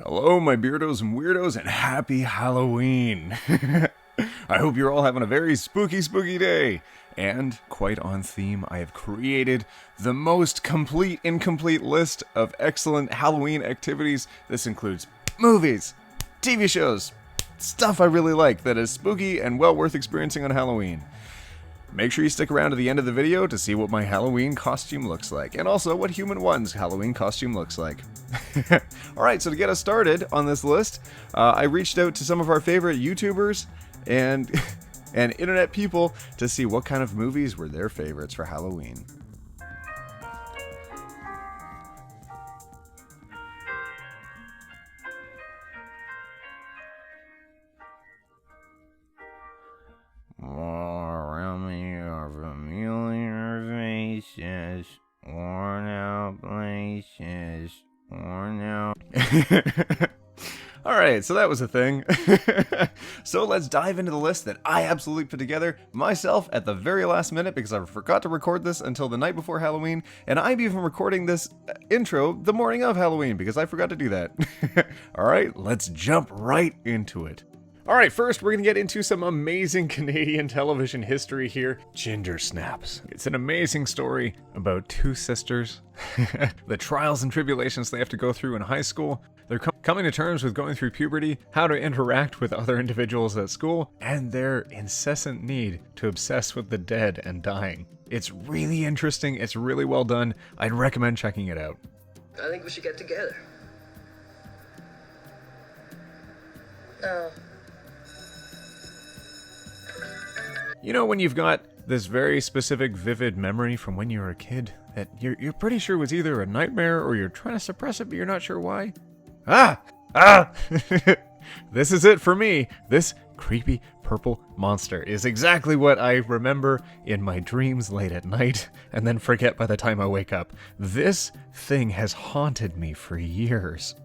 Hello, my Beardos and Weirdos, and happy Halloween! I hope you're all having a very spooky day. And, quite on theme, I have created the most complete incomplete list of excellent Halloween activities. This includes movies, TV shows, stuff I really like that is spooky and well worth experiencing on Halloween. Make sure you stick around to the end of the video to see what my Halloween costume looks like, and also what Human One's Halloween costume looks like. Alright, so to get us started on this list, I reached out to some of our favorite YouTubers and internet people to see what kind of movies were their favorites for Halloween. Around me are familiar faces, worn out places, worn out. Alright, so that was a thing. So let's dive into the list that I absolutely put together myself at the very last minute because I forgot to record this until the night before Halloween, and I'm even recording this intro the morning of Halloween because I forgot to do that. Alright, let's jump right into it. Alright, first we're going to get into some amazing Canadian television history here. Ginger Snaps. It's an amazing story about two sisters, the trials and tribulations they have to go through in high school, they're coming to terms with going through puberty, how to interact with other individuals at school, and their incessant need to obsess with the dead and dying. It's really interesting, it's really well done, I'd recommend checking it out. I think we should get together. No. You know when you've got this very specific vivid memory from when you were a kid that you're pretty sure was either a nightmare or you're trying to suppress it but you're not sure why? This is it for me. This creepy purple monster is exactly what I remember in my dreams late at night and then forget by the time I wake up. This thing has haunted me for years.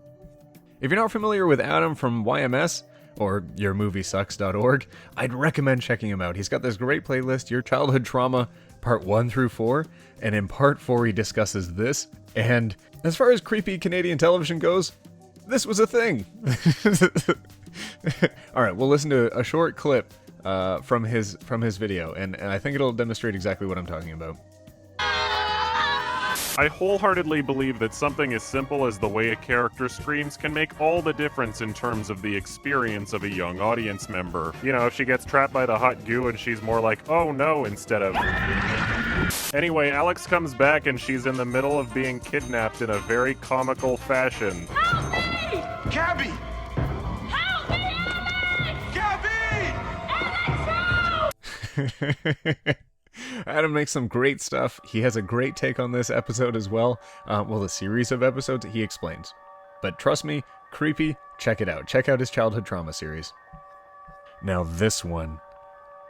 If you're not familiar with Adam from YMS, or yourmoviesucks.org, I'd recommend checking him out. He's got this great playlist, Your Childhood Trauma, part 1 through 4, and in part 4 he discusses this, and as far as creepy Canadian television goes, this was a thing. Alright, we'll listen to a short clip from his video, and I think it'll demonstrate exactly what I'm talking about. I wholeheartedly believe that something as simple as the way a character screams can make all the difference in terms of the experience of a young audience member. You know, if she gets trapped by the hot goo and she's more like, oh no, instead of... Anyway, Alex comes back and she's in the middle of being kidnapped in a very comical fashion. Help me! Gabby! Help me, Alex! Gabby! Alex, help! Adam makes some great stuff. He has a great take on this episode as well. Well, the series of episodes he explains. But trust me, creepy, check it out. Check out his childhood trauma series. Now this one.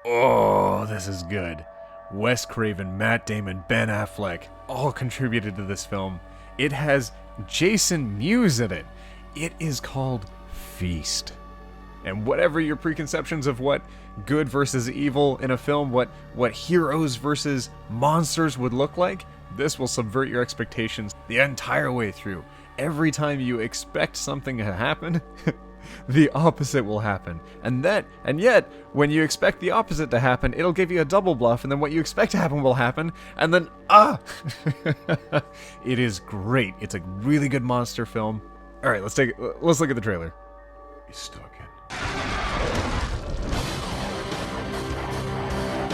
Oh, this is good. Wes Craven, Matt Damon, Ben Affleck all contributed to this film. It has Jason Mewes in it. It is called Feast. And whatever your preconceptions of what good versus evil in a film, what heroes versus monsters would look like, this will subvert your expectations the entire way through. Every time you expect something to happen, the opposite will happen. And yet, when you expect the opposite to happen, it'll give you a double bluff, and then what you expect to happen will happen, and then, It is great. It's a really good monster film. Alright, let's look at the trailer. He's stuck in.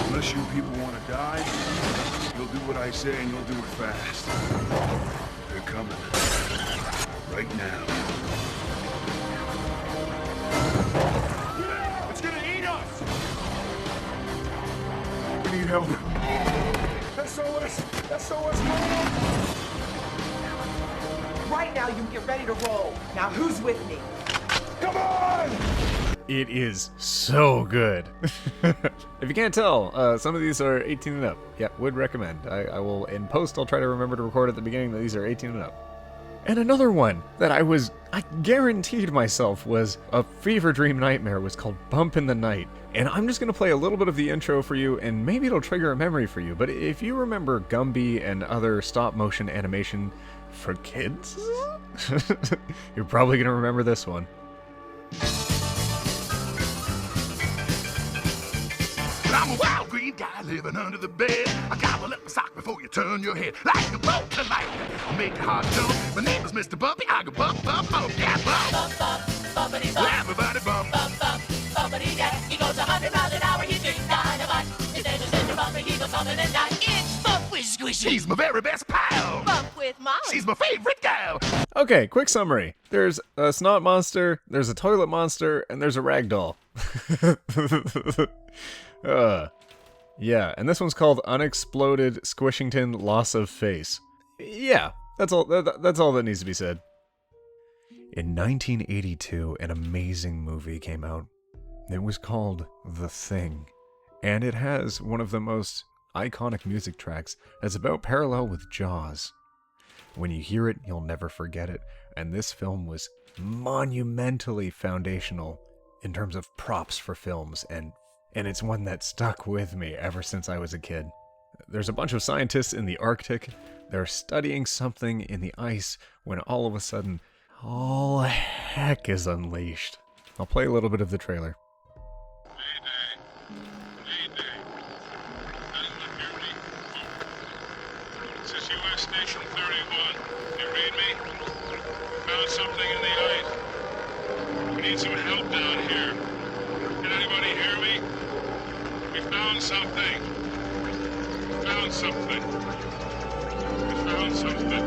Unless you people want to die, you'll do what I say and you'll do it fast. They're coming. Right now. It's gonna eat us! We need help. SOS, move! Right now, you get ready to roll. Now, who's with me? Come on! It is so good. If you can't tell, some of these are 18 and up. Yeah, would recommend. I will, in post, I'll try to remember to record at the beginning that these are 18 and up. And another one that I guaranteed myself was a fever dream nightmare was called Bump in the Night. And I'm just going to play a little bit of the intro for you, and maybe it'll trigger a memory for you. But if you remember Gumby and other stop motion animation For kids? You're probably gonna remember this one. I'm a wild green guy living under the bed. I gobble up a sock before you turn your head. Like a bolt to lightning, I'll make your heart jump. My name is Mr. Bumpy. I go bump, bump, bump, yeah, bump. Bump, bump, bumpity bump. Everybody bump. Bump, bump, bumpity yeah. He goes 100 miles an hour, he drinks dynamite. His name is Mr. Bumpy, he goes something and die. It's Bump with Squishy. She's my very best pal. Bump with Molly. She's my favorite gal. Okay, quick summary. There's a snot monster, there's a toilet monster, and there's a ragdoll. Yeah, and this one's called Unexploded Squishington Loss of Face. Yeah, that's all that needs to be said. In 1982, an amazing movie came out. It was called The Thing, and it has one of the most iconic music tracks that's about parallel with Jaws. When you hear it, you'll never forget it, and this film was monumentally foundational in terms of props for films, and it's one that stuck with me ever since I was a kid. There's a bunch of scientists in the Arctic. They're studying something in the ice when all of a sudden, all heck is unleashed. I'll play a little bit of the trailer. Mayday. Anyone hear me? This is U.S. Station 31. You read me? Found something in the ice. We need some help down here. Can anybody hear me? We found something. We found something. We found something.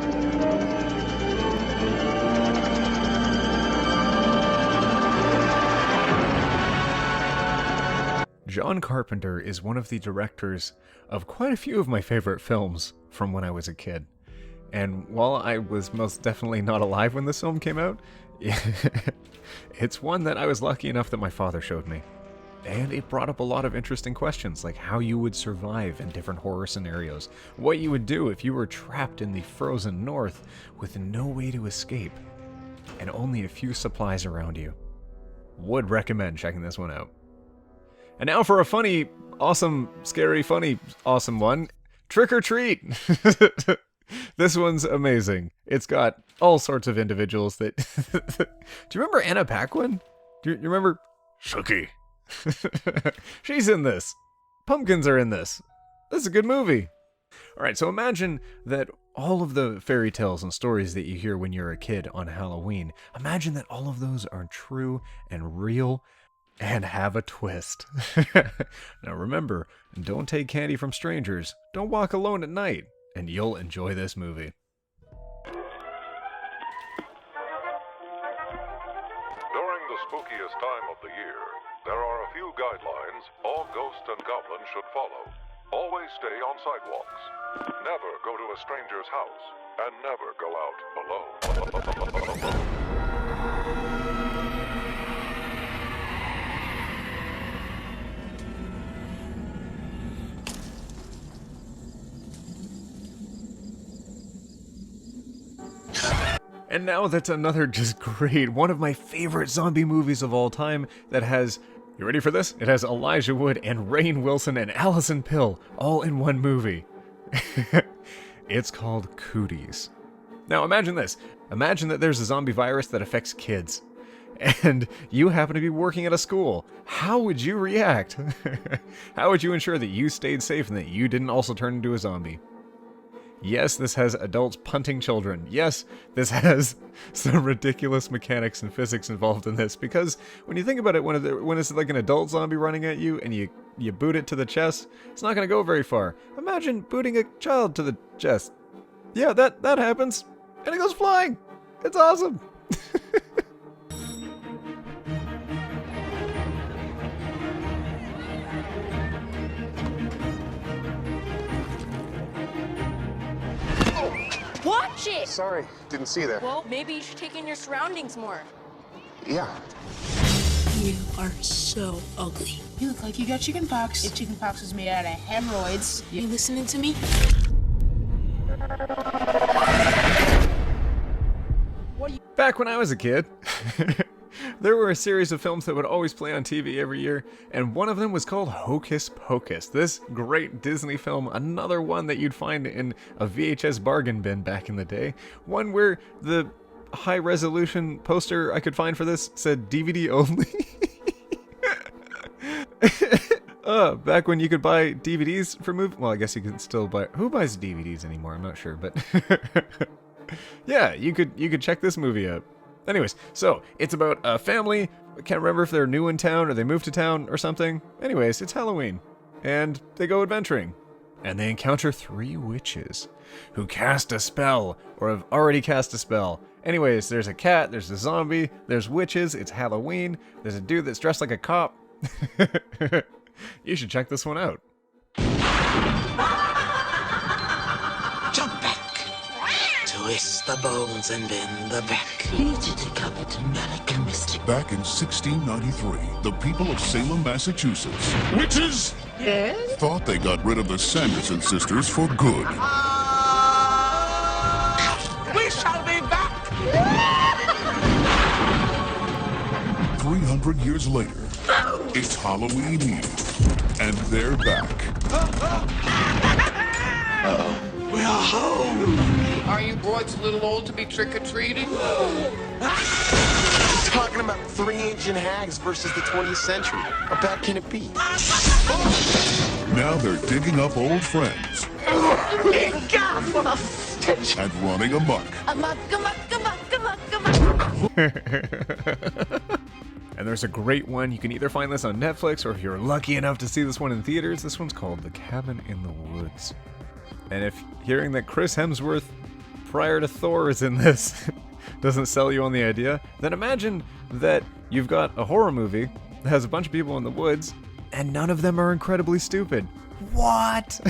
John Carpenter is one of the directors of quite a few of my favorite films from when I was a kid. And while I was most definitely not alive when this film came out, it's one that I was lucky enough that my father showed me. And it brought up a lot of interesting questions, like how you would survive in different horror scenarios, what you would do if you were trapped in the frozen north with no way to escape, and only a few supplies around you. Would recommend checking this one out. And now for a funny, awesome, scary, funny, awesome one. Trick or Treat! This one's amazing. It's got all sorts of individuals that... Do you remember Anna Paquin? Do you remember... Shuki? She's in this. Pumpkins are in this. This is a good movie. Alright, so imagine that all of the fairy tales and stories that you hear when you're a kid on Halloween, imagine that all of those are true and real and have a twist. Now remember, don't take candy from strangers, don't walk alone at night, and you'll enjoy this movie. During the spookiest time of the year, there are a few guidelines all ghosts and goblins should follow. Always stay on sidewalks. Never go to a stranger's house. And never go out alone. And now that's another just great, one of my favorite zombie movies of all time that has, you ready for this? It has Elijah Wood and Rainn Wilson and Alison Pill all in one movie. It's called Cooties. Now imagine this. Imagine that there's a zombie virus that affects kids. And you happen to be working at a school. How would you react? How would you ensure that you stayed safe and that you didn't also turn into a zombie? Yes, this has adults punting children. Yes, this has some ridiculous mechanics and physics involved in this. Because when you think about it, when it's like an adult zombie running at you and you boot it to the chest, it's not going to go very far. Imagine booting a child to the chest. Yeah, that happens. And it goes flying. It's awesome. Watch it! Sorry, didn't see there. Well, maybe you should take in your surroundings more. Yeah. You are so ugly. You look like you got chickenpox. If chickenpox was made out of hemorrhoids. You listening to me? Back when I was a kid, There were a series of films that would always play on TV every year, and one of them was called Hocus Pocus. This great Disney film, another one that you'd find in a VHS bargain bin back in the day. One where the high-resolution poster I could find for this said DVD only. Back when you could buy DVDs for movies. Well, I guess you can still buy. Who buys DVDs anymore? I'm not sure, but yeah, you could check this movie out. Anyways, so it's about a family. I can't remember if they're new in town or they moved to town or something. Anyways, it's Halloween, and they go adventuring, and they encounter 3 witches who cast a spell or have already cast a spell. Anyways, there's a cat, there's a zombie, there's witches. It's Halloween. There's a dude that's dressed like a cop. You should check this one out. Jump back, twist the bones and bend the back. Back in 1693, the people of Salem, Massachusetts, witches, thought they got rid of the Sanderson sisters for good. We shall be back. 300 years later, it's Halloween Eve, and they're back. We're home. Are you boys a little old to be trick-or-treating? Talking about 3 ancient hags versus the 20th century. How bad can it be? Now they're digging up old friends God, what a stench. and running amok. Come on. And there's a great one. You can either find this on Netflix, or if you're lucky enough to see this one in theaters, this one's called The Cabin in the Woods. And if hearing that Chris Hemsworth, prior to Thor, is in this doesn't sell you on the idea, then imagine that you've got a horror movie that has a bunch of people in the woods, and none of them are incredibly stupid. What?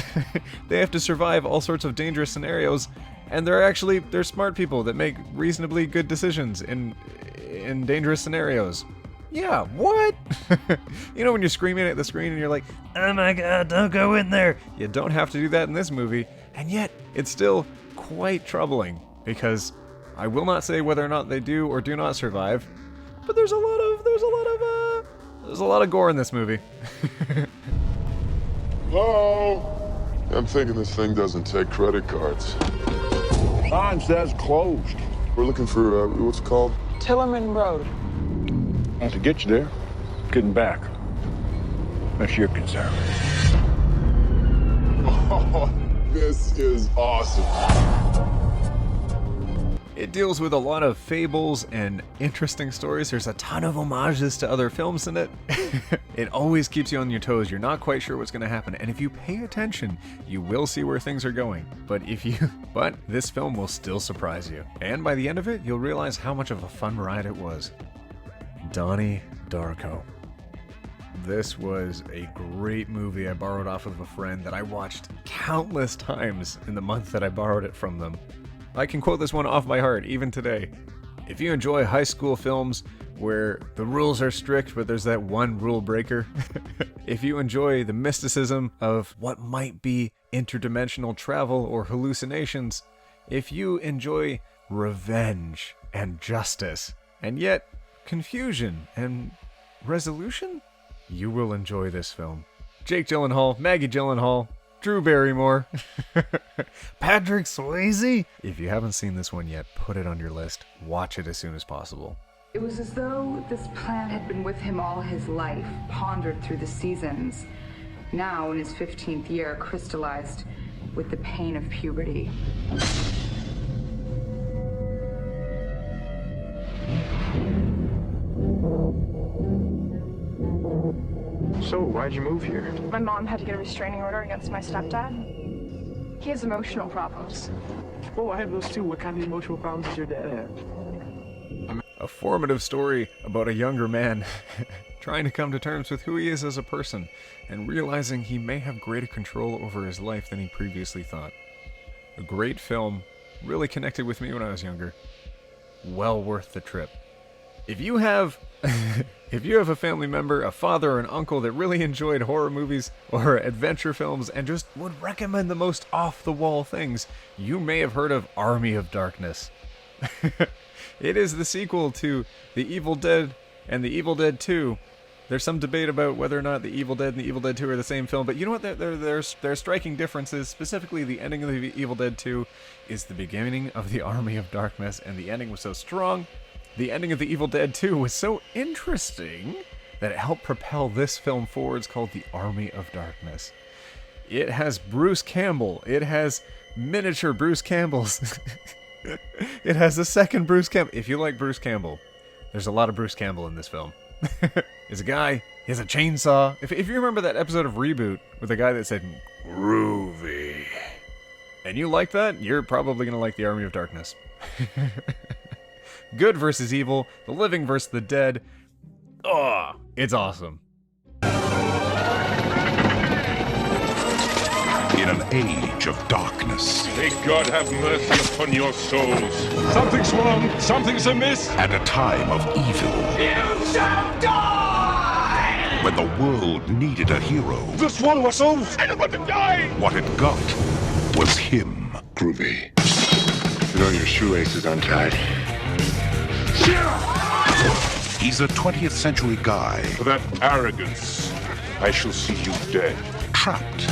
They have to survive all sorts of dangerous scenarios, and they're smart people that make reasonably good decisions in dangerous scenarios. Yeah, what? You know when you're screaming at the screen and you're like, oh my god, don't go in there. You don't have to do that in this movie, and yet it's still quite troubling, because I will not say whether or not they do or do not survive, but there's a lot of gore in this movie. Hello? I'm thinking this thing doesn't take credit cards. Sign says closed. We're looking for, what's it called? Tillerman Road. To get you there, getting back. That's your concern. Oh, this is awesome. It deals with a lot of fables and interesting stories. There's a ton of homages to other films in it. It always keeps you on your toes. You're not quite sure what's going to happen. And if you pay attention, you will see where things are going. But this film will still surprise you. And by the end of it, you'll realize how much of a fun ride it was. Donnie Darko. This was a great movie I borrowed off of a friend that I watched countless times in the month that I borrowed it from them. I can quote this one off by heart, even today. If you enjoy high school films where the rules are strict, but there's that one rule breaker, if you enjoy the mysticism of what might be interdimensional travel or hallucinations, if you enjoy revenge and justice, and yet confusion and resolution, you will enjoy this film. Jake Gyllenhaal, Maggie Gyllenhaal, Drew Barrymore, Patrick Swayze. If you haven't seen this one yet, put it on your list. Watch it as soon as possible. It was as though this plan had been with him all his life, pondered through the seasons. Now, in his 15th year, crystallized with the pain of puberty. So, why'd you move here? My mom had to get a restraining order against my stepdad. He has emotional problems. Oh, I have those too. What kind of emotional problems does your dad have? A formative story about a younger man trying to come to terms with who he is as a person and realizing he may have greater control over his life than he previously thought. A great film, really connected with me when I was younger. Well worth the trip. If you have a family member, a father or an uncle that really enjoyed horror movies or adventure films and just would recommend the most off-the-wall things, you may have heard of Army of Darkness. It is the sequel to The Evil Dead and The Evil Dead 2. There's some debate about whether or not The Evil Dead and The Evil Dead 2 are the same film, but you know what? There's striking differences. Specifically, the ending of The Evil Dead 2 is the beginning of the Army of Darkness, and the ending was so strong. The ending of The Evil Dead 2 was so interesting that it helped propel this film forward. It's called The Army of Darkness. It has Bruce Campbell. It has miniature Bruce Campbells. It has a second Bruce Campbell. If you like Bruce Campbell, there's a lot of Bruce Campbell in this film. He's a guy, he has a chainsaw. If you remember that episode of Reboot with the guy that said, groovy, and you like that, you're probably going to like The Army of Darkness. Good versus evil, the living versus the dead. Oh, it's awesome. In an age of darkness. May God have mercy upon your souls. Something's wrong. Something's amiss. At a time of evil. You shall die! When the world needed a hero. The swallow us all. I don't want to die! What it got was him. Groovy. You know your shoelace is untied. He's a 20th century guy. For that arrogance, I shall see you dead. Trapped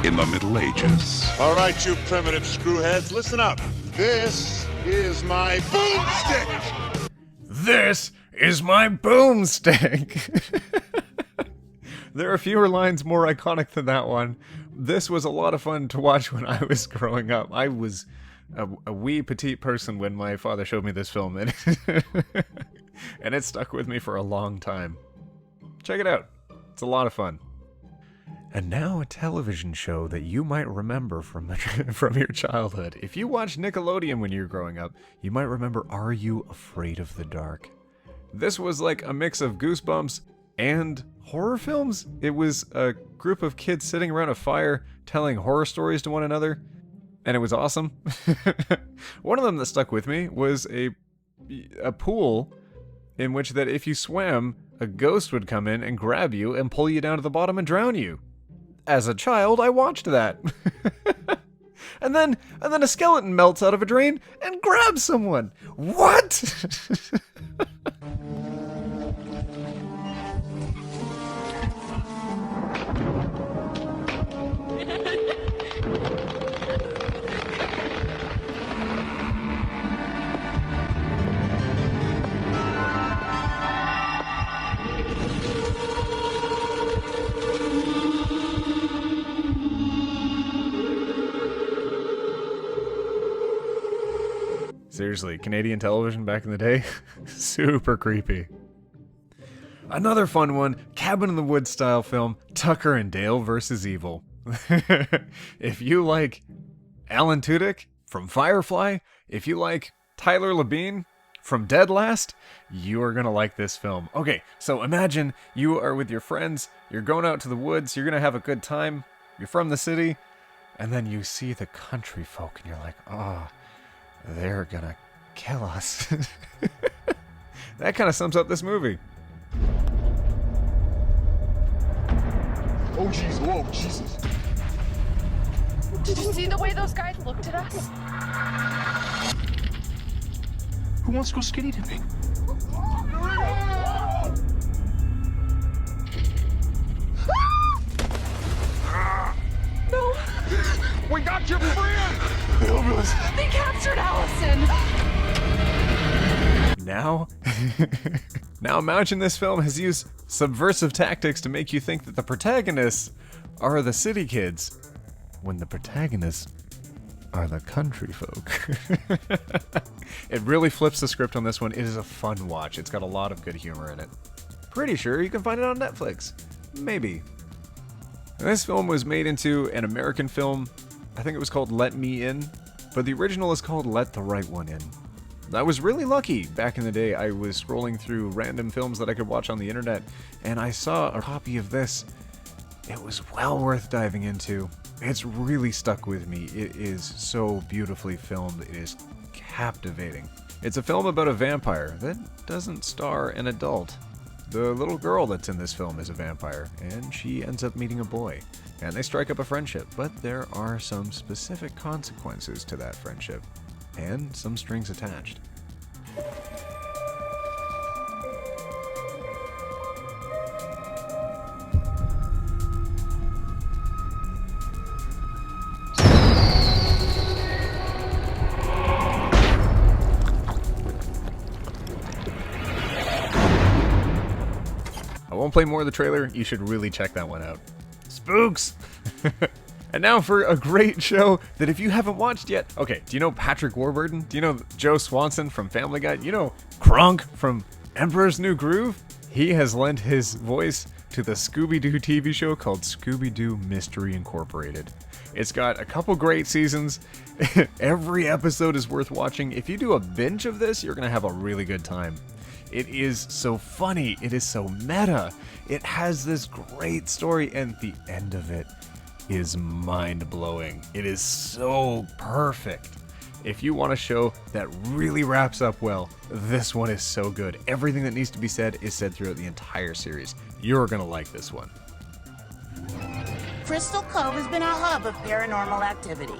in the Middle Ages. All right, you primitive screwheads, listen up. This is my boomstick. This is my boomstick. There are fewer lines more iconic than that one. This was a lot of fun to watch when I was growing up. I was a wee petite person when my father showed me this film, and and it stuck with me for a long time. Check it out. It's a lot of fun. And now a television show that you might remember from your childhood. If you watched Nickelodeon when you were growing up, you might remember Are You Afraid of the Dark? This was like a mix of Goosebumps and horror films. It was a group of kids sitting around a fire telling horror stories to one another, and it was awesome. One of them that stuck with me was a pool in which that if you swam, a ghost would come in and grab you and pull you down to the bottom and drown you. As a child, I watched that. and then a skeleton melts out of a drain and grabs someone. What? Seriously, Canadian television back in the day? Super creepy. Another fun one, Cabin in the Woods style film, Tucker and Dale vs. Evil. If you like Alan Tudyk from Firefly, if you like Tyler Labine from Dead Last, you are going to like this film. Okay, so imagine you are with your friends, you're going out to the woods, you're going to have a good time, you're from the city, and then you see the country folk and you're like, oh, they're gonna kill us. That kind of sums up this movie. Oh, jeez. Oh, Jesus. Did you see the way those guys looked at us? Who wants to go skinny dipping? No. We got your friend! They captured Allison! Now imagine this film has used subversive tactics to make you think that the protagonists are the city kids, when the protagonists are the country folk. It really flips the script on this one. It is a fun watch. It's got a lot of good humor in it. Pretty sure you can find it on Netflix. Maybe. This film was made into an American film. I think it was called Let Me In, but the original is called Let the Right One In. I was really lucky back in the day. I was scrolling through random films that I could watch on the internet, and I saw a copy of this. It was well worth diving into. It's really stuck with me. It is so beautifully filmed. It is captivating. It's a film about a vampire that doesn't star an adult. The little girl that's in this film is a vampire, and she ends up meeting a boy. And they strike up a friendship, but there are some specific consequences to that friendship, and some strings attached. I won't play more of the trailer. You should really check that one out. Spooks! And now for a great show that if you haven't watched yet... Okay, do you know Patrick Warburton? Do you know Joe Swanson from Family Guy? Do you know Kronk from Emperor's New Groove? He has lent his voice to the Scooby-Doo TV show called Scooby-Doo Mystery Incorporated. It's got a couple great seasons. Every episode is worth watching. If you do a binge of this, you're going to have a really good time. It is so funny. It is so meta. It has this great story, and the end of it is mind-blowing. It is so perfect. If you want a show that really wraps up well, this one is so good. Everything that needs to be said is said throughout the entire series. You're gonna like this one. Crystal Cove has been a hub of paranormal activity.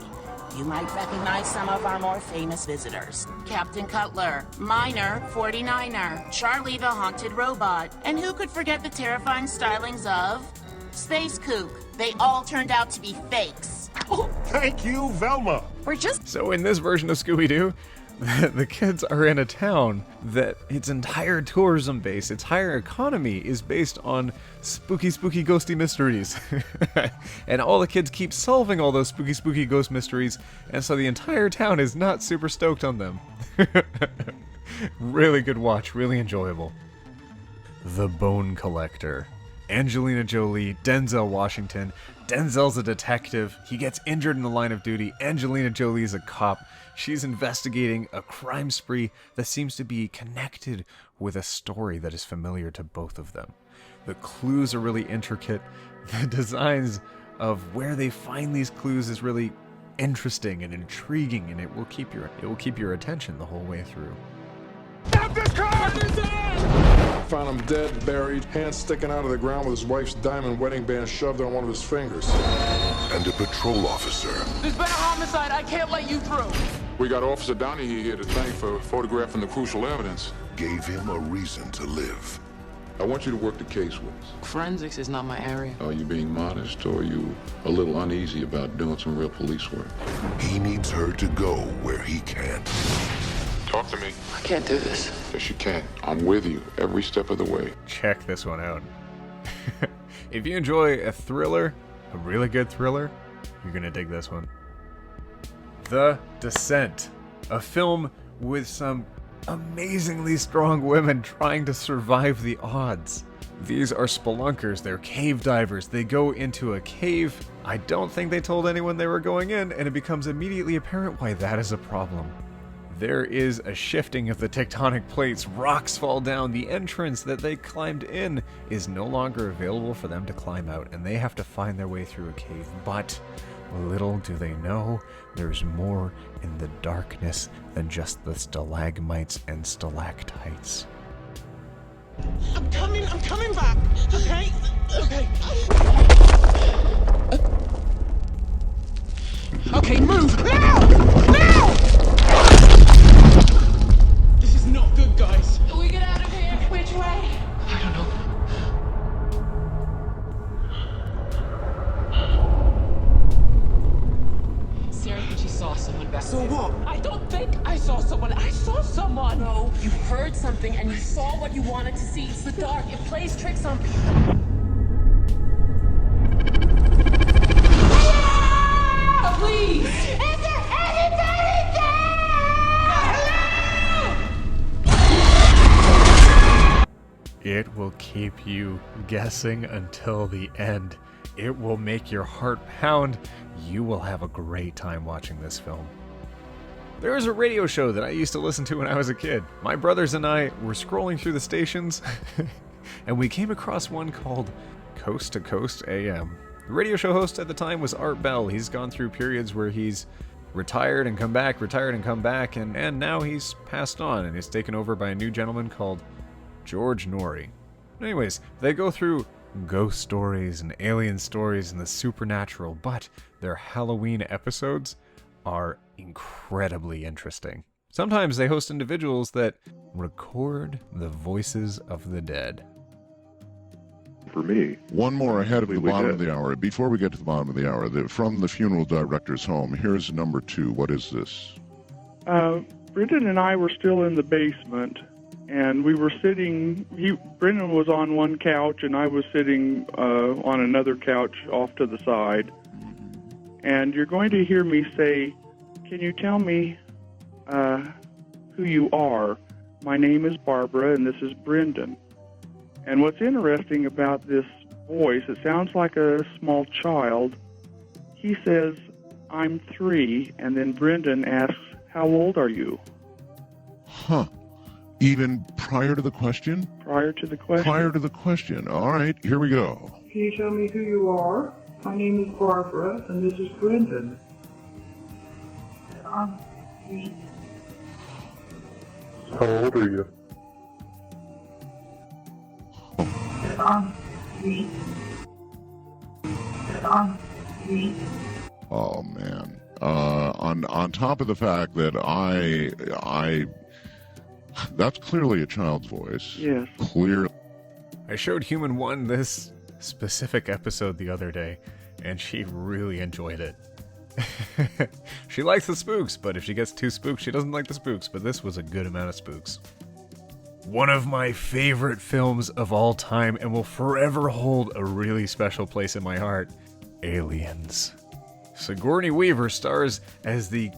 You might recognize some of our more famous visitors. Captain Cutler, Miner, 49er, Charlie the Haunted Robot, and who could forget the terrifying stylings of Space Kook. They all turned out to be fakes. Oh, thank you, Velma. So in this version of Scooby-Doo, the kids are in a town that its entire tourism base, its entire economy is based on spooky, ghosty mysteries. And all the kids keep solving all those spooky ghost mysteries, and so the entire town is not super stoked on them. Really good watch, really enjoyable. The Bone Collector. Angelina Jolie, Denzel Washington. Denzel's a detective. He gets injured in the line of duty. Angelina Jolie is a cop. She's investigating a crime spree that seems to be connected with a story that is familiar to both of them. The clues are really intricate. The designs of where they find these clues is really interesting and intriguing, and it will keep your attention the whole way through. Stop this car! Found him dead, buried, hands sticking out of the ground with his wife's diamond wedding band shoved on one of his fingers. And a patrol officer. There's been a homicide. I can't let you through. We got Officer Donnie here to thank for photographing the crucial evidence. Gave him a reason to live. I want you to work the case with us. Forensics is not my area. Are you being modest, or are you a little uneasy about doing some real police work? He needs her to go where he can't. Talk to me. I can't do this. Yes, you can. I'm with you every step of the way. Check this one out. If you enjoy a thriller, a really good thriller, you're gonna dig this one. The Descent, a film with some amazingly strong women trying to survive the odds. These are spelunkers, they're cave divers. They go into a cave. I don't think they told anyone they were going in, and it becomes immediately apparent why that is a problem. There is a shifting of the tectonic plates, rocks fall down, the entrance that they climbed in is no longer available for them to climb out, and they have to find their way through a cave. But little do they know, there's more in the darkness than just the stalagmites and stalactites. I'm coming back. Okay? Okay, move! Now! This is not good, guys. We get out of here. Which way? I don't know. Sarah thinks she saw someone back there. So what? I don't think I saw someone. I saw someone. No, you heard something and you saw what you wanted to see. It's the dark. It plays tricks on people. Please! Is there anybody there? It will keep you guessing until the end. It will make your heart pound. You will have a great time watching this film. There is a radio show that I used to listen to when I was a kid. My brothers and I were scrolling through the stations, and we came across one called Coast to Coast AM. The radio show host at the time was Art Bell. He's gone through periods where he's retired and come back, and now he's passed on, and he's taken over by a new gentleman called George Norrie. Anyways, they go through ghost stories and alien stories and the supernatural, but their Halloween episodes are incredibly interesting. Sometimes they host individuals that record the voices of the dead. For me. One more ahead of the bottom of the hour. Before we get to the bottom of the hour, from the funeral director's home, here's number 2. What is this? Brendan and I were still in the basement, and we were sitting, Brendan was on one couch, and I was sitting on another couch off to the side. And you're going to hear me say, "Can you tell me who you are? My name is Barbara, and this is Brendan." And what's interesting about this voice, it sounds like a small child. He says, "I'm 3," and then Brendan asks, "How old are you?" Huh. Even prior to the question? Prior to the question. Prior to the question. All right, here we go. Can you tell me who you are? My name is Barbara, and this is Brendan. How old are you? Oh man. On top of the fact that I that's clearly a child's voice. Yes. Clear. I showed Human 1 this specific episode the other day, and she really enjoyed it. She likes the spooks, but if she gets too spooked, she doesn't like the spooks, but this was a good amount of spooks. One of my favorite films of all time, and will forever hold a really special place in my heart, Aliens. Sigourney Weaver stars as the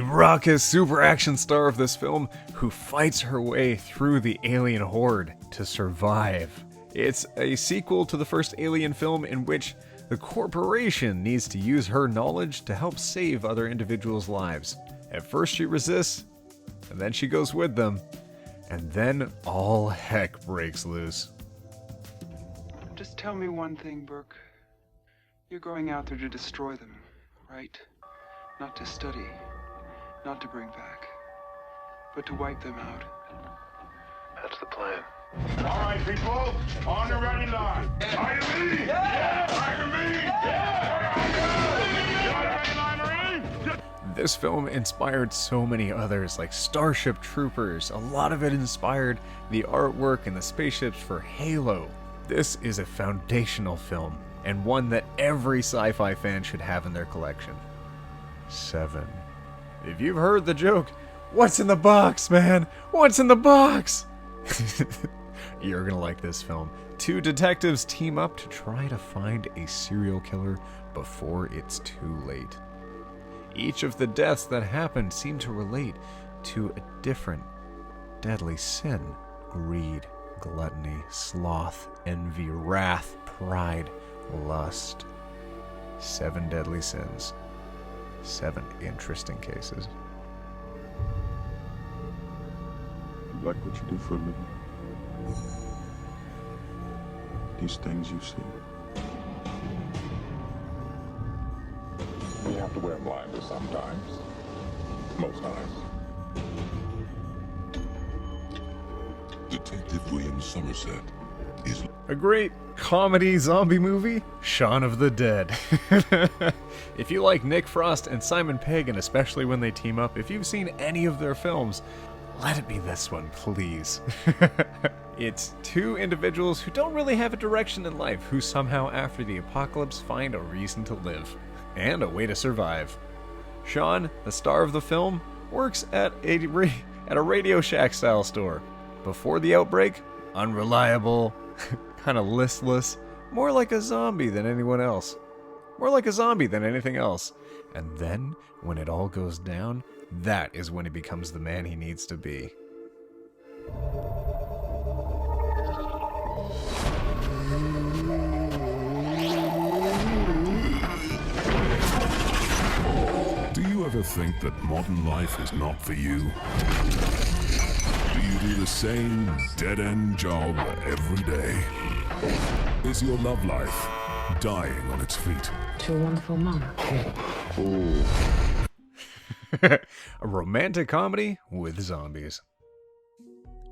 raucous super action star of this film, who fights her way through the alien horde to survive. It's a sequel to the first Alien film, in which the corporation needs to use her knowledge to help save other individuals' lives. At first she resists, and then she goes with them, and then all heck breaks loose. Just tell me one thing, Burke. You're going out there to destroy them, right? Not to study, not to bring back, but to wipe them out. That's the plan. All right, people, on the ready line. Are you ready? Yeah! Are you ready? Yeah! This film inspired so many others, like Starship Troopers. A lot of it inspired the artwork and the spaceships for Halo. This is a foundational film, and one that every sci-fi fan should have in their collection. 7. If you've heard the joke, "What's in the box, man? What's in the box?" You're gonna like this film. 2 detectives team up to try to find a serial killer before it's too late. Each of the deaths that happened seem to relate to a different deadly sin: greed, gluttony, sloth, envy, wrath, pride, lust. 7 deadly sins. 7 interesting cases. You like what you do for a living? These things you see. You have to wear blinders sometimes. Most times. Detective William Somerset is a great comedy zombie movie, Shaun of the Dead. If you like Nick Frost and Simon Pegg, and especially when they team up, if you've seen any of their films, let it be this one, please. It's 2 individuals who don't really have a direction in life, who somehow after the apocalypse find a reason to live, and a way to survive. Shaun, the star of the film, works at a Radio Shack style store. Before the outbreak, unreliable, kind of listless, more like a zombie than anyone else. More like a zombie than anything else. And then, when it all goes down, that is when he becomes the man he needs to be. Do you ever think that modern life is not for you? Do you do the same dead-end job every day? Is your love life dying on its feet? To a wonderful mom. A romantic comedy with zombies.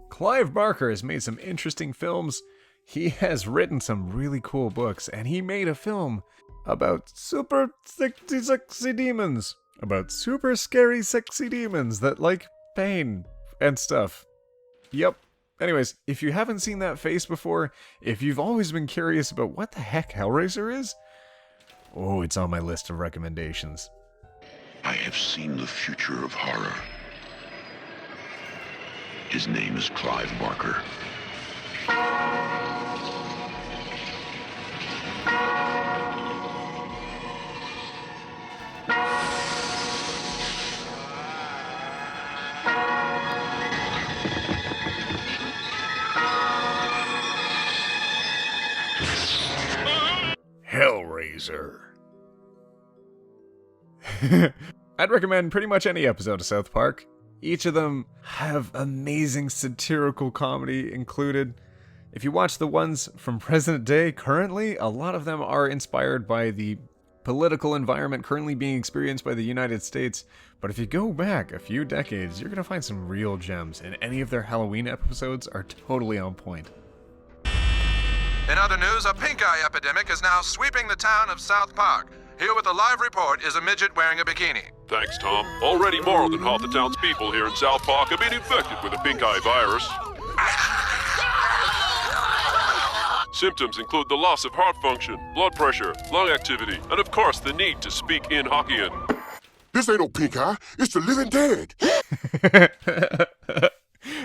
Clive Barker has made some interesting films. He has written some really cool books, and he made a film about super sexy demons. About super scary sexy demons that like pain and stuff. Yep. Anyways, if you haven't seen that face before, if you've always been curious about what the heck Hellraiser is, oh, it's on my list of recommendations. I have seen the future of horror. His name is Clive Barker. Hellraiser. I'd recommend pretty much any episode of South Park. Each of them have amazing satirical comedy included. If you watch the ones from present day currently, a lot of them are inspired by the political environment currently being experienced by the United States. But if you go back a few decades, you're going to find some real gems, and any of their Halloween episodes are totally on point. In other news, a pink eye epidemic is now sweeping the town of South Park. Here with a live report is a midget wearing a bikini. Thanks, Tom. Already more than half the town's people here in South Park have been infected with the pink eye virus. Symptoms include the loss of heart function, blood pressure, lung activity, and of course the need to speak in Hokkien. This ain't no pink eye, it's the living dead.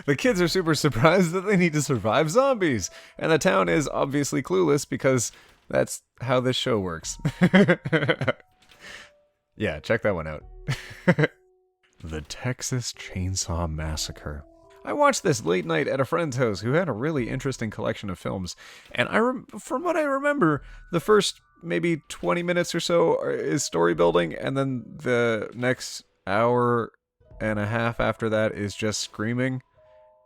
The kids are super surprised that they need to survive zombies, and the town is obviously clueless because that's how this show works. Yeah, check that one out. The Texas Chainsaw Massacre. I watched this late night at a friend's house who had a really interesting collection of films, and from what I remember, the first maybe 20 minutes or so is story building, and then the next hour and a half after that is just screaming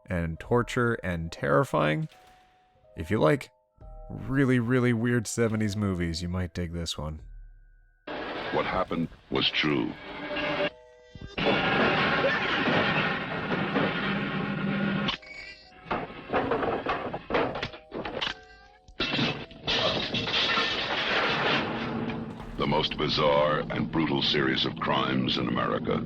and torture and terrifying. If you like really, really weird 70s movies, you might dig this one. What happened was true. The most bizarre and brutal series of crimes in America.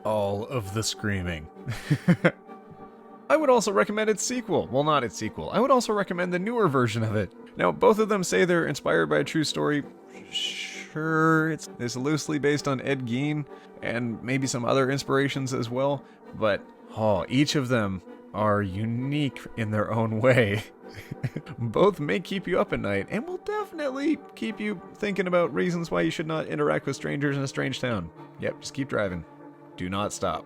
All of the screaming. I would also recommend its sequel. Well, not its sequel. I would also recommend the newer version of it. Now, both of them say they're inspired by a true story. Sure, it's loosely based on Ed Gein and maybe some other inspirations as well, but each of them are unique in their own way. Both may keep you up at night and will definitely keep you thinking about reasons why you should not interact with strangers in a strange town. Yep, just keep driving. Do not stop.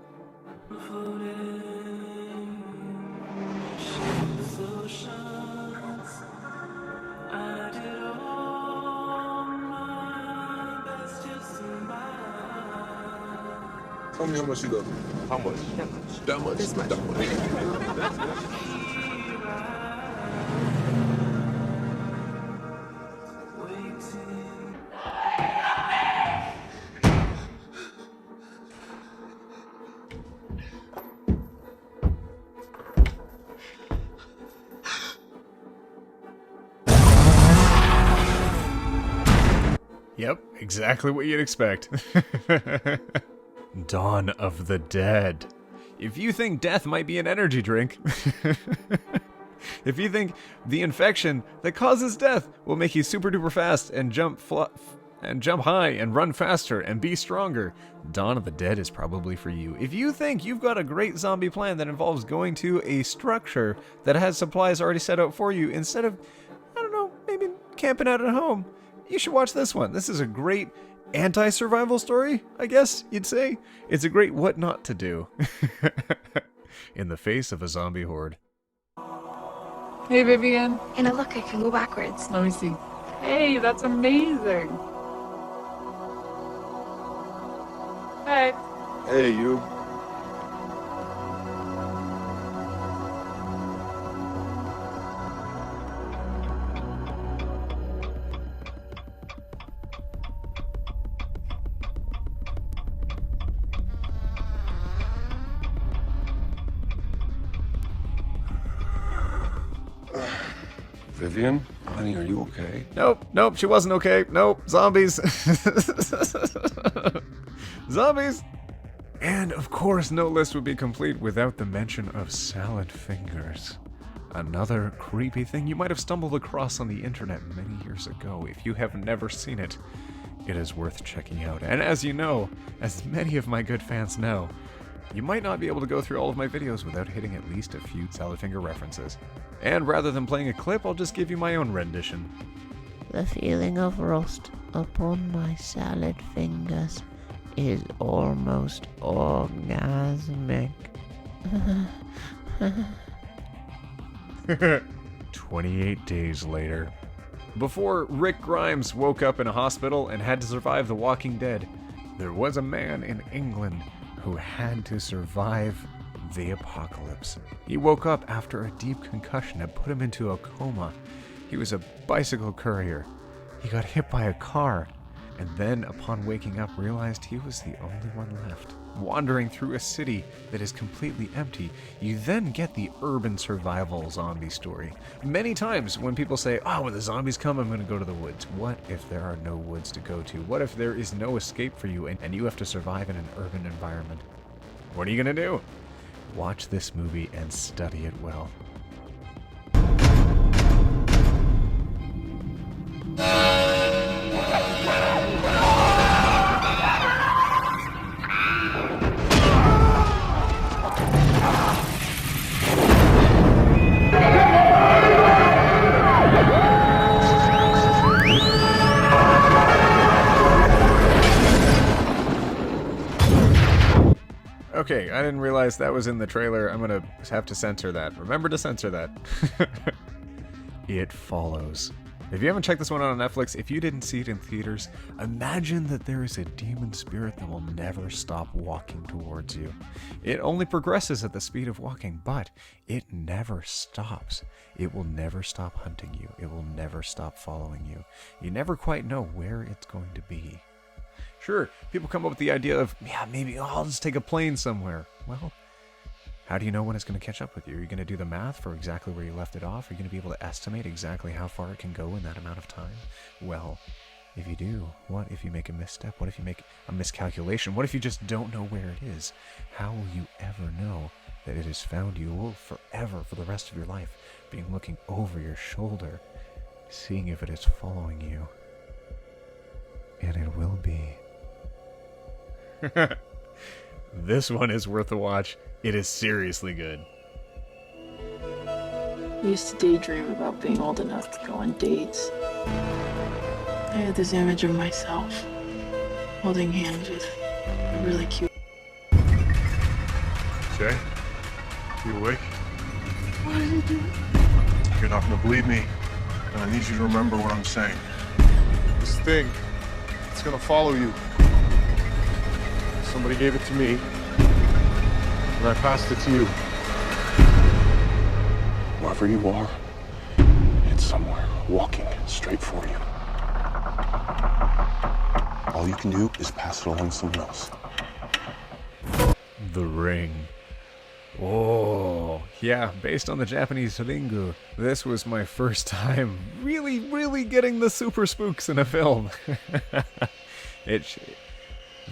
Tell me how much you love me. How much? That much? This much. That much. Yep, exactly what you'd expect. Dawn of the Dead. If you think death might be an energy drink, if you think the infection that causes death will make you super duper fast and jump high and run faster and be stronger, Dawn of the Dead is probably for you. If you think you've got a great zombie plan that involves going to a structure that has supplies already set out for you instead of, I don't know, maybe camping out at home, you should watch this one. This is a great anti-survival story, I guess you'd say. It's a great what not to do in the face of a zombie horde. Hey, Vivian. And look, I can go backwards. Let me see. Hey, that's amazing. Hey. Hey, you. Vivian? I Honey, are you okay? Nope, she wasn't okay. Nope, zombies. Zombies! And of course, no list would be complete without the mention of salad fingers. Another creepy thing you might have stumbled across on the internet many years ago. If you have never seen it, it is worth checking out. And as you know, as many of my good fans know, you might not be able to go through all of my videos without hitting at least a few salad finger references. And rather than playing a clip, I'll just give you my own rendition. The feeling of rust upon my salad fingers is almost orgasmic. 28 days later. Before Rick Grimes woke up in a hospital and had to survive The Walking Dead, there was a man in England who had to survive the apocalypse. He woke up after a deep concussion that put him into a coma. He was a bicycle courier. He got hit by a car, and then upon waking up realized he was the only one left. Wandering through a city that is completely empty, you then get the urban survival zombie story. Many times when people say, oh, when the zombies come, I'm going to go to the woods. What if there are no woods to go to? What if there is no escape for you and you have to survive in an urban environment? What are you going to do? Watch this movie and study it well. Okay, I didn't realize that was in the trailer. I'm gonna have to censor that. Remember to censor that. It Follows. If you haven't checked this one out on Netflix, if you didn't see it in theaters, imagine that there is a demon spirit that will never stop walking towards you. It only progresses at the speed of walking, but it never stops. It will never stop hunting you. It will never stop following you. You never quite know where it's going to be. Sure, people come up with the idea of, yeah, maybe I'll just take a plane somewhere. Well, how do you know when it's going to catch up with you? Are you going to do the math for exactly where you left it off? Are you going to be able to estimate exactly how far it can go in that amount of time? Well, if you do, what if you make a misstep? What if you make a miscalculation? What if you just don't know where it is? How will you ever know that it has found you? You will forever, for the rest of your life, be looking over your shoulder, seeing if it is following you. And it will be. This one is worth a watch. It is seriously good. I used to daydream about being old enough to go on dates. I had this image of myself holding hands with a really cute. Jay, you awake? What did you do? You're not gonna believe me, and I need you to remember what I'm saying. This thing, it's gonna follow you. Somebody gave it to me, and I passed it to you. Wherever you are, it's somewhere walking straight for you. All you can do is pass it along to someone else. The Ring. Oh, yeah, based on the Japanese Ringu. This was my first time really getting the super spooks in a film.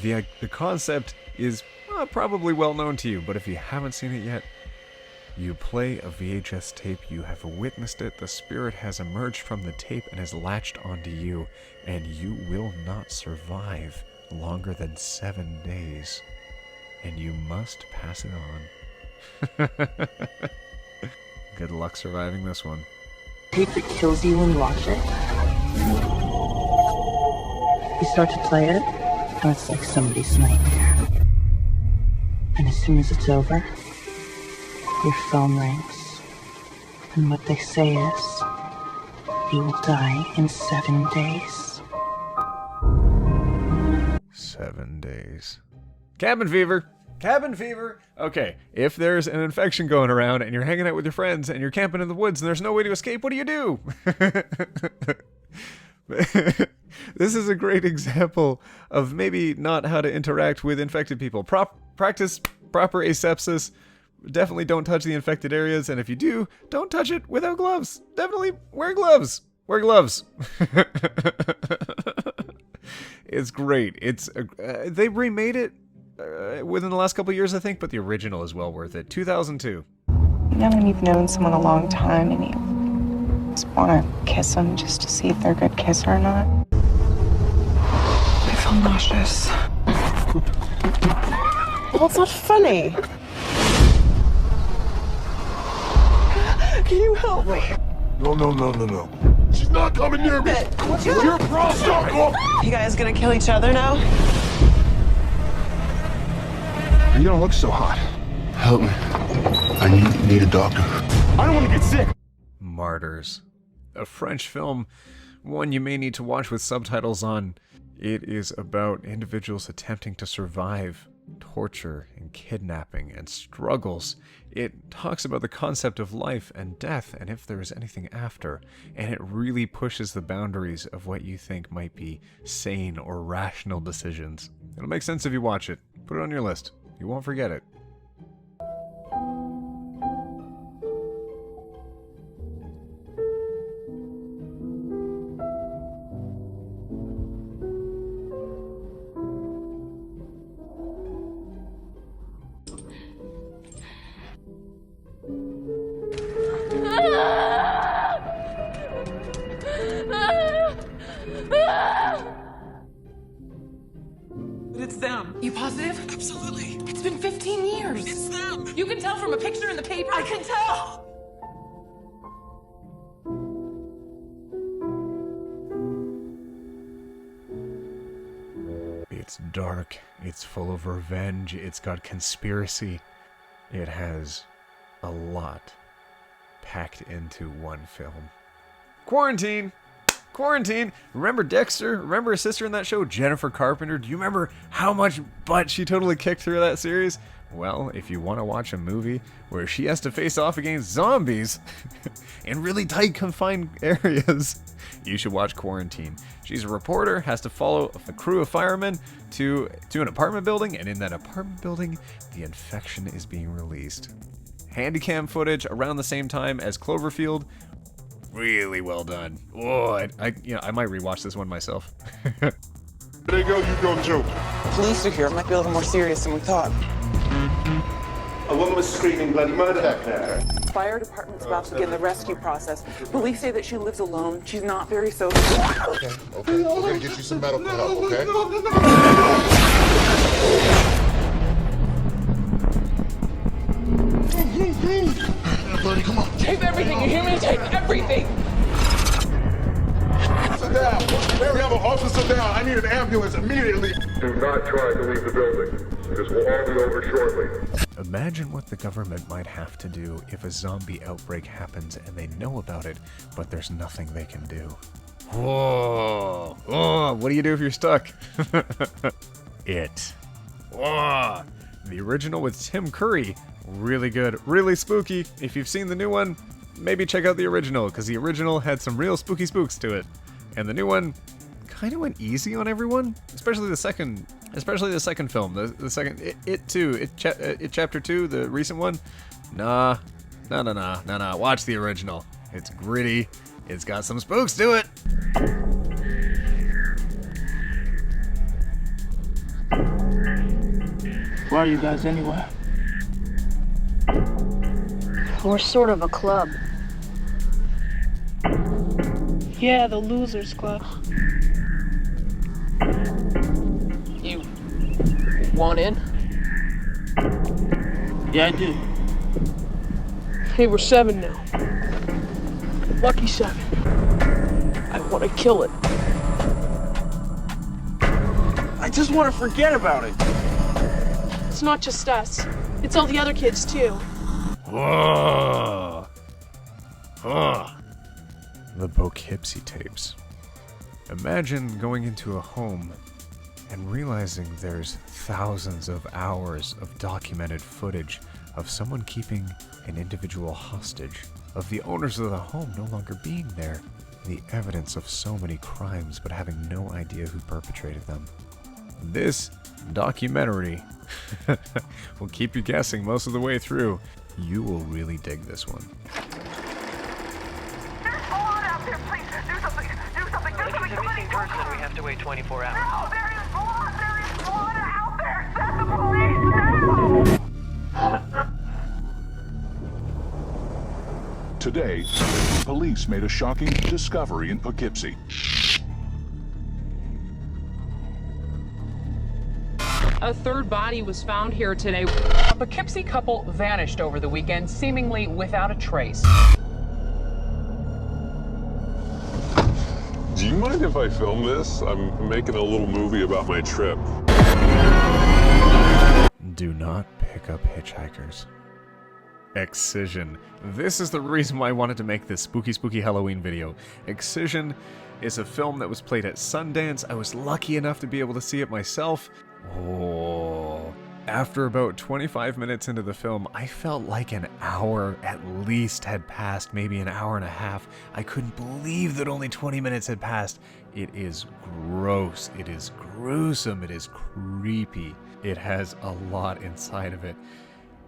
The concept is probably well known to you, but if you haven't seen it yet, you play a VHS tape, you have witnessed it, the spirit has emerged from the tape and has latched onto you, and you will not survive longer than 7 days. And you must pass it on. Good luck surviving this one. Tape that kills you when you watch it. You start to play it, and it's like somebody's nightmare. And as soon as it's over, your phone rings. And what they say is, you will die in 7 days. 7 days. Cabin fever! Cabin fever! Okay, if there's an infection going around and you're hanging out with your friends and you're camping in the woods and there's no way to escape, what do? This is a great example of maybe not how to interact with infected people. Practice proper asepsis. Definitely don't touch the infected areas, and if you do, don't touch it without gloves. Definitely wear gloves. Wear gloves. It's great. It's they remade it within the last couple of years, I think, but the original is well worth it. 2002. You know when you've known someone a long time and you just want to kiss them just to see if they're a good kisser or not? I feel nauseous. Well, it's not funny. Can you help me? No. She's not coming near me. You're pro. You guys gonna kill each other now? You don't look so hot. Help me. I need a doctor. I don't want to get sick. Martyrs. A French film, one you may need to watch with subtitles on. It is about individuals attempting to survive torture and kidnapping and struggles. It talks about the concept of life and death and if there is anything after, and it really pushes the boundaries of what you think might be sane or rational decisions. It'll make sense if you watch it. Put it on your list. You won't forget it. But it's them. You positive? Absolutely. It's been 15 years. It's them. You can tell from a picture in the paper. I can tell. It's dark, it's full of revenge, it's got conspiracy. It has a lot packed into one film. Quarantine! Remember Dexter? Remember her sister in that show, Jennifer Carpenter? Do you remember how much butt she totally kicked through that series? Well, if you want to watch a movie where she has to face off against zombies in really tight, confined areas, you should watch Quarantine. She's a reporter, has to follow a crew of firemen to an apartment building, and in that apartment building, the infection is being released. Handycam footage around the same time as Cloverfield. Really well done. Oh, I might rewatch this one myself. There you go, Joe. Police are here. It might be a little more serious than we thought. A woman was screaming bloody murder back there. Fire department's about to begin the rescue process. Police say that she lives alone. She's not very social. Okay. We're gonna get you some medical help, okay? Buddy, come on. Take everything. You hear me? Take everything. Sit down. We have an officer down. I need an ambulance immediately. Do not try to leave the building. This will all be over shortly. Imagine what the government might have to do if a zombie outbreak happens and they know about it, but there's nothing they can do. Whoa! Oh, what do you do if you're stuck? It. Whoa! The original with Tim Curry. Really good, really spooky. If you've seen the new one, maybe check out the original, because the original had some real spooky spooks to it. And the new one kind of went easy on everyone, especially the second film. The second, It Chapter 2, the recent one. Nah. Watch the original. It's gritty. It's got some spooks to it. Why are you guys anywhere? We're sort of a club. Yeah, the Losers Club. You want in? Yeah, I do. Hey, we're 7 now. Lucky 7. I want to kill it. I just want to forget about it. It's not just us. It's all the other kids, too. Whoa. Oh. The Poughkeepsie Tapes. Imagine going into a home and realizing there's thousands of hours of documented footage of someone keeping an individual hostage, of the owners of the home no longer being there, the evidence of so many crimes but having no idea who perpetrated them. This documentary will keep you guessing most of the way through. You will really dig this one. There's blood out there, please. There's a wait 24 hours. No, there is water out there! Send the police now! Today, police made a shocking discovery in Poughkeepsie. A third body was found here today. A Poughkeepsie couple vanished over the weekend, seemingly without a trace. Do you mind if I film this? I'm making a little movie about my trip. Do not pick up hitchhikers. Excision. This is the reason why I wanted to make this spooky Halloween video. Excision is a film that was played at Sundance. I was lucky enough to be able to see it myself. Oh. After about 25 minutes into the film, I felt like an hour at least had passed, maybe an hour and a half. I couldn't believe that only 20 minutes had passed. It is gross. It is gruesome. It is creepy. It has a lot inside of it.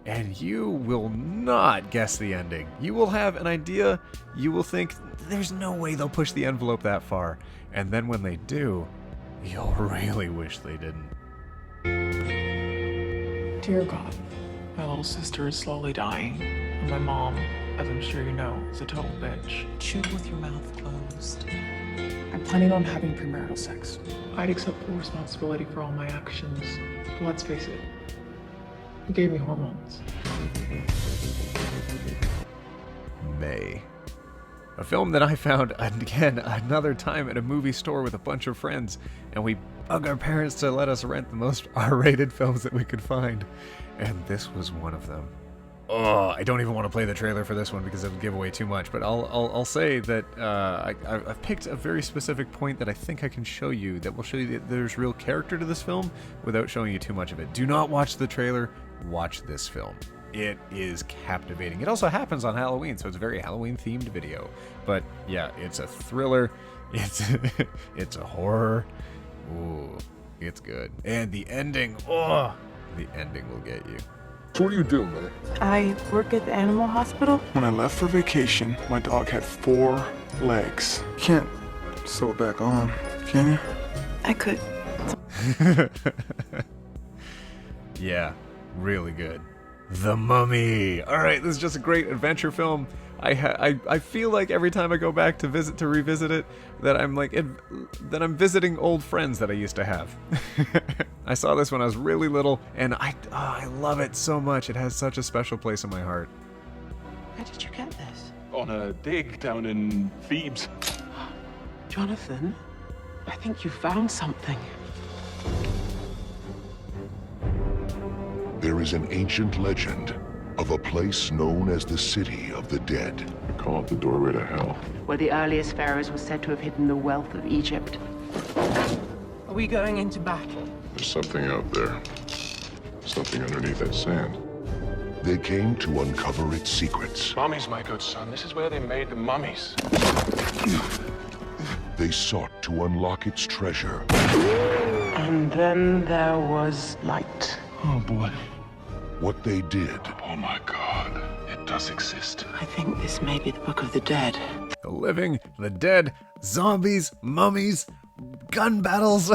And you will not guess the ending. You will have an idea, you will think, there's no way they'll push the envelope that far. And then when they do, you'll really wish they didn't. Dear God, my little sister is slowly dying. And my mom, as I'm sure you know, is a total bitch. Chew with your mouth closed. I'm planning on having premarital sex. I'd accept full responsibility for all my actions. But let's face it, he gave me hormones. May. A film that I found, again, another time at a movie store with a bunch of friends, and we bug our parents to let us rent the most R-rated films that we could find, and this was one of them. Oh, I don't even want to play the trailer for this one because it would give away too much, but I'll say that I've picked a very specific point that I think I can show you that will show you that there's real character to this film without showing you too much of it. Do not watch the trailer, watch this film. It is captivating. It also happens on Halloween, so it's a very Halloween-themed video. But yeah, it's a thriller, it's a horror. Ooh, it's good. And the ending, the ending will get you. So what do you do, man? I work at the animal hospital. When I left for vacation, my dog had 4 legs. You can't sew it back on, can you? I could. Yeah, really good. The Mummy. All right, this is just a great adventure film. I feel like every time I go back to revisit it, that I'm visiting old friends that I used to have. I saw this when I was really little, and I love it so much. It has such a special place in my heart. Where did you get this? On a dig down in Thebes. Jonathan, I think you found something. There is an ancient legend of a place known as the City of the Dead. I call it the doorway to hell. Where the earliest pharaohs were said to have hidden the wealth of Egypt. Are we going into battle? There's something out there. Something underneath that sand. They came to uncover its secrets. Mummies, my good son. This is where they made the mummies. They sought to unlock its treasure. And then there was light. Oh, boy. What they did. Oh, my God. It does exist. I think this may be the Book of the Dead. The living, the dead, zombies, mummies, gun battles,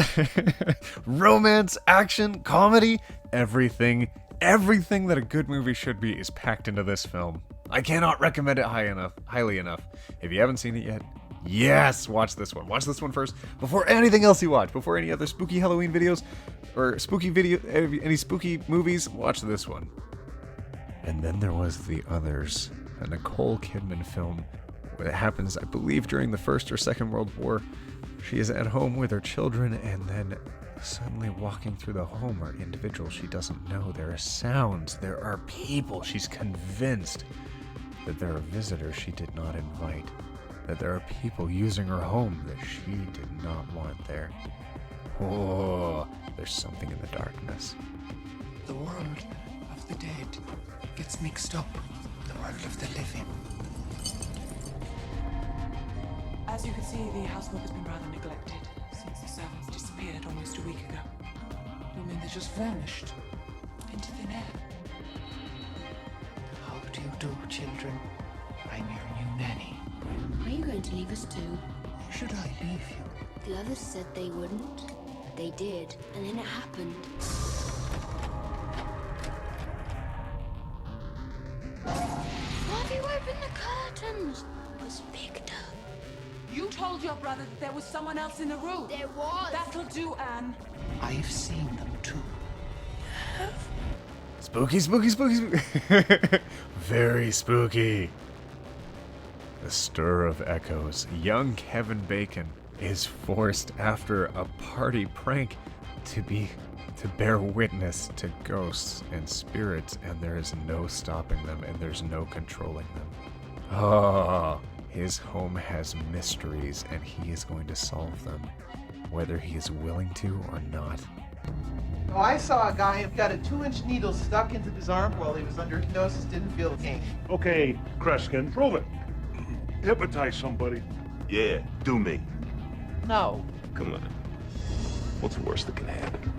romance, action, comedy, everything that a good movie should be is packed into this film. I cannot recommend it highly enough. If you haven't seen it yet, yes, watch this one. Watch this one first before anything else you watch, before any other spooky Halloween videos or any spooky movies. Watch this one. And then there was The Others, a Nicole Kidman film that happens, I believe, during the First or Second World War. She is at home with her children, and then suddenly walking through the home are individuals she doesn't know. There are sounds, there are people. She's convinced that there are visitors she did not invite, that there are people using her home that she did not want there. Oh, there's something in the darkness. The world of the dead gets mixed up with the world of the living. As you can see, the houseboat has been rather neglected since the servants disappeared almost a week ago. You mean they just vanished? Into thin air. How do you do, children? I'm your new nanny. Are you going to leave us too? Why should I leave you? The others said they wouldn't, but they did, and then it happened. Why have you opened the curtains? It was Victor. You told your brother that there was someone else in the room. There was. That'll do, Anne. I've seen them too. Spooky, spooky, spooky, spooky. Very spooky. The stir of echoes. Young Kevin Bacon is forced after a party prank to bear witness to ghosts and spirits, and there is no stopping them, and there's no controlling them. Oh, his home has mysteries, and he is going to solve them, whether he is willing to or not. Oh, I saw a guy who got a 2-inch needle stuck into his arm while he was under hypnosis, didn't feel pain. Okay, Kreskin, prove it. Hypnotize somebody. Yeah, do me. No. Come on. What's the worst that can happen?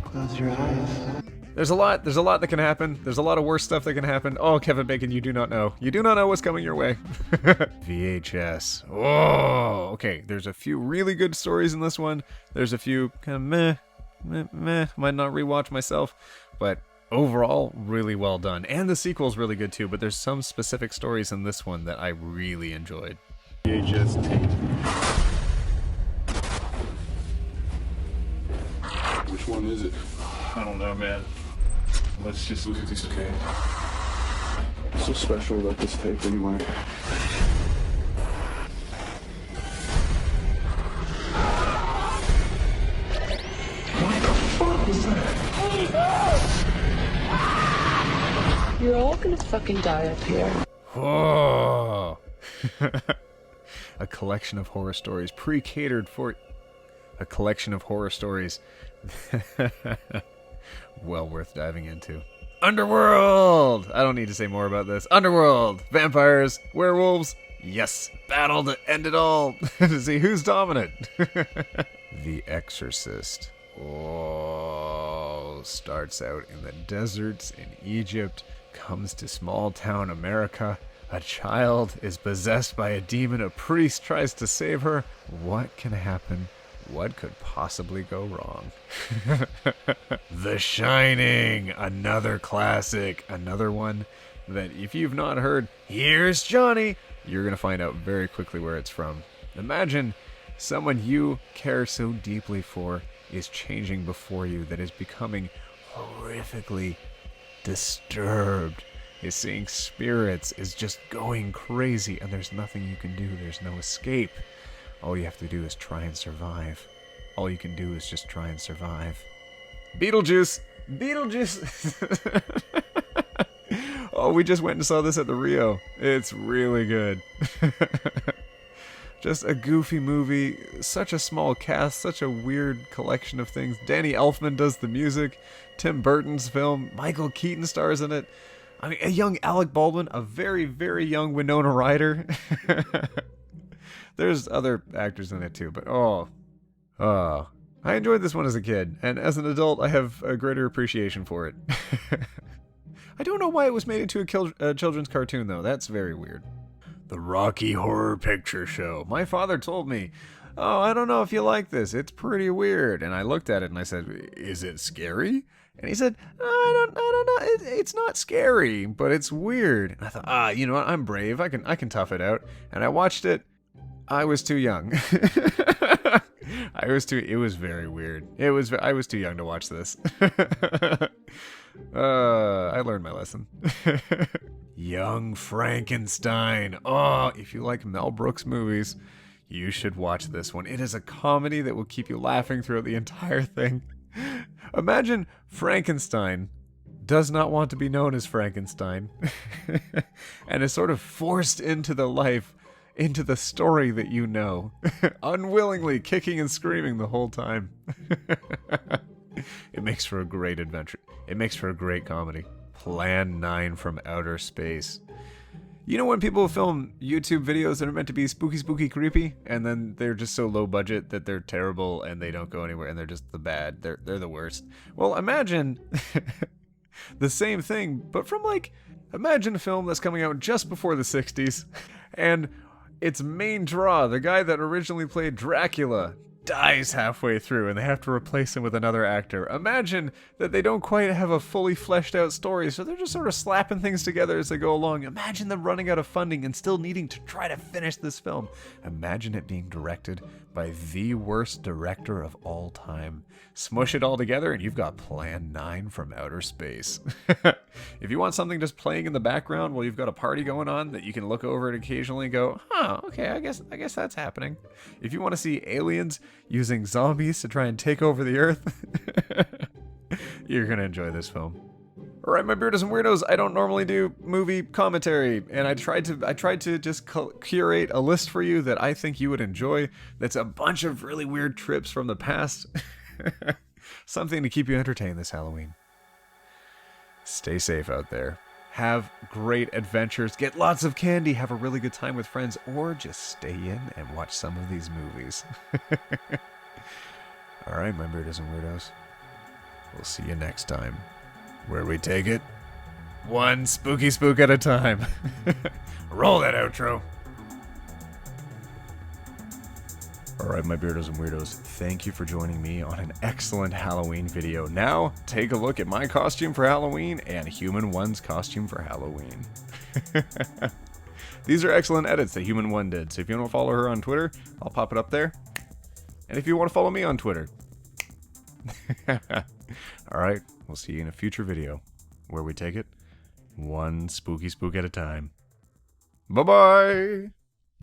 Close your eyes. There's a lot that can happen. There's a lot of worse stuff that can happen. Oh, Kevin Bacon, you do not know. You do not know what's coming your way. VHS. Oh, okay. There's a few really good stories in this one. There's a few kind of meh. Might not rewatch myself, but overall, really well done. And the sequel's really good too, but there's some specific stories in this one that I really enjoyed. VHS tape. Which one is it? I don't know, man. Let's just look at this, okay? What's so special about this tape, anyway? What the fuck was that? You're all gonna fucking die up here. Oh. A collection of horror stories pre-catered for... A collection of horror stories well worth diving into. Underworld! I don't need to say more about this. Underworld! Vampires! Werewolves! Yes! Battle to end it all! To see who's dominant! The Exorcist. Oh, starts out in the deserts in Egypt, comes to small town America. A child is possessed by a demon. A priest tries to save her. What can happen? What could possibly go wrong? The Shining, another classic, another one that if you've not heard, here's Johnny, you're going to find out very quickly where it's from. Imagine someone you care so deeply for is changing before you, that is becoming horrifically disturbed, is seeing spirits, is just going crazy, and there's nothing you can do, there's no escape. All you have to do is try and survive. All you can do is just try and survive. Beetlejuice! Beetlejuice! Oh, we just went and saw this at the Rio. It's really good. Just a goofy movie, such a small cast, such a weird collection of things. Danny Elfman does the music, Tim Burton's film, Michael Keaton stars in it. I mean, a young Alec Baldwin, a very, very young Winona Ryder. There's other actors in it too, but I enjoyed this one as a kid, and as an adult, I have a greater appreciation for it. I don't know why it was made into a children's cartoon, though. That's very weird. The Rocky Horror Picture Show. My father told me, oh, I don't know if you like this. It's pretty weird. And I looked at it and I said, is it scary? And he said, I don't know. It's not scary, but it's weird. And I thought, you know what? I'm brave. I can tough it out. And I watched it. I was too young. It was very weird. I was too young to watch this. I learned my lesson. Young Frankenstein. Oh, if you like Mel Brooks movies, you should watch this one. It is a comedy that will keep you laughing throughout the entire thing. Imagine Frankenstein does not want to be known as Frankenstein and is sort of forced into the story that you know, unwillingly kicking and screaming the whole time. It makes for a great adventure. It makes for a great comedy. Plan 9 from Outer Space. You know when people film YouTube videos that are meant to be spooky, spooky, creepy, and then they're just so low budget that they're terrible and they don't go anywhere and they're just the bad. They're the worst. Well, imagine the same thing, but from imagine a film that's coming out just before the 60s, and its main draw, the guy that originally played Dracula, dies halfway through and they have to replace him with another actor. Imagine that they don't quite have a fully fleshed out story, so they're just sort of slapping things together as they go along. Imagine them running out of funding and still needing to try to finish this film. Imagine it being directed by the worst director of all time. Smush it all together and you've got Plan 9 from outer space. If you want something just playing in the background while you've got a party going on that you can look over it occasionally and go, huh, okay, I guess that's happening. If you want to see aliens using zombies to try and take over the earth, you're going to enjoy this film. Alright, my Beardos and Weirdos, I don't normally do movie commentary, and I tried to just curate a list for you that I think you would enjoy that's a bunch of really weird trips from the past. Something to keep you entertained this Halloween. Stay safe out there. Have great adventures. Get lots of candy. Have a really good time with friends. Or just stay in and watch some of these movies. Alright, my Beardos and Weirdos. We'll see you next time. Where we take it, one spooky spook at a time. Roll that outro. Alright, my Beardos and Weirdos, thank you for joining me on an excellent Halloween video. Now, take a look at my costume for Halloween and Human One's costume for Halloween. These are excellent edits that Human One did, so if you want to follow her on Twitter, I'll pop it up there. And if you want to follow me on Twitter. Alright, we'll see you in a future video, where we take it one spooky spook at a time. Bye-bye!